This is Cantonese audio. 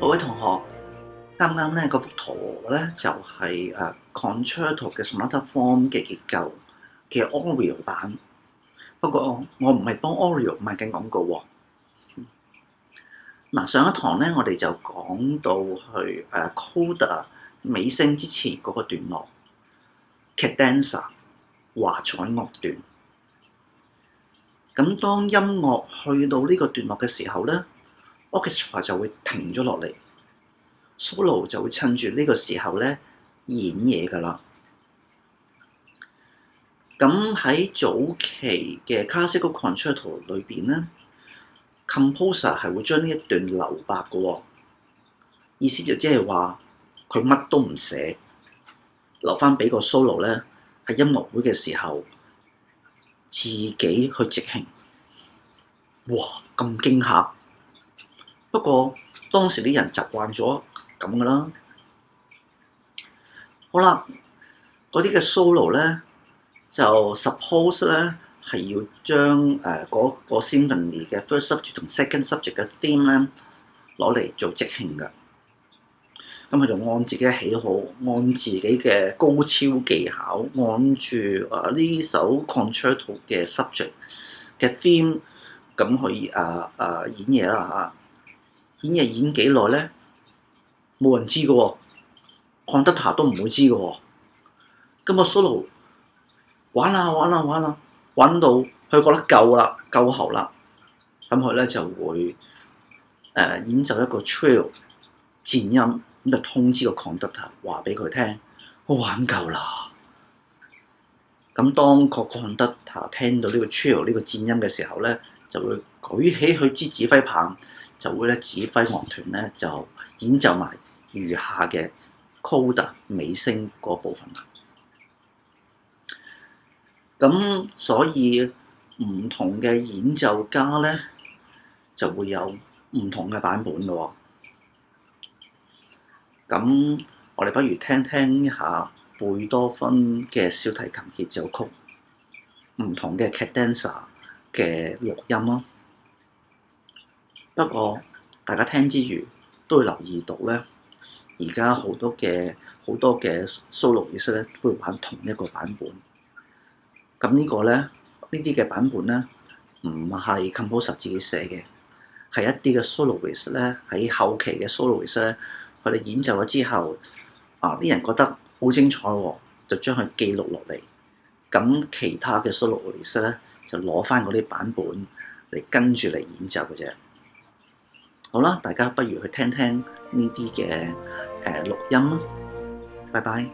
各位同學，啱啱咧嗰幅圖咧就係Concerto 嘅 Sonata Form 嘅結構嘅 Aureole 版。不過我唔係幫 Aureole 賣緊廣告喎。上一堂咧我哋就講到去Coda 尾聲之前嗰個段落 Cadenza 華彩樂段。咁當音樂去到呢個段落嘅時候咧，Orchestra 就會停咗落嚟。Solo 就會趁住呢個時候咧演嘢㗎啦。咁喺早期嘅 Classical Concerto 裏邊咧 ，Composer 係會將呢一段留白嘅喎。意思就即係話佢乜都唔寫，留翻俾個 Solo 咧喺音樂會嘅時候自己去即興。哇！咁驚嚇。不過當時啲人習慣咗咁嘅啦。好啦，嗰啲嘅 solo 咧就 suppose 咧係要將嗰個 symphony 嘅 first subject 同 second subject 嘅 theme 咧攞嚟做即興嘅。咁佢就按自己嘅喜好，按自己嘅高超技巧，按住呢首 concerto 嘅 subject 嘅 theme 咁去演嘢啦嚇。演嘢演幾耐咧？冇人知嘅喎，conductor 都唔會知嘅喎。咁個 solo 玩到佢覺得夠啦，夠喉啦，咁佢咧就會演奏一個 trill 顫音，咁就通知個 conductor 話俾佢聽，我玩夠啦。咁當個 conductor 聽到呢個 trill 呢個顫音嘅時候咧，就會舉起佢支指揮棒，就會咧指揮樂團咧就演奏埋餘下嘅 coda 尾聲嗰部分啦。咁所以唔同嘅演奏家咧就會有唔同嘅版本嘅喎。咁我哋不如聽聽一下貝多芬嘅小提琴協奏曲唔同嘅 cadenza 嘅錄音咯。不過大家聽之餘都會留意到咧，而家好多嘅 soloist 咧都會玩同一個版本。咁呢個咧，呢啲嘅版本咧，唔係 composer 自己寫嘅，係一啲嘅 soloist 咧喺後期嘅 soloist 咧，佢哋演奏咗之後，啲人覺得好精彩喎，就將佢記錄落嚟。咁其他嘅 soloist 咧就攞翻嗰啲版本嚟跟住嚟演奏嘅啫。好啦，大家不如去聽聽呢啲嘅錄音啦。拜拜。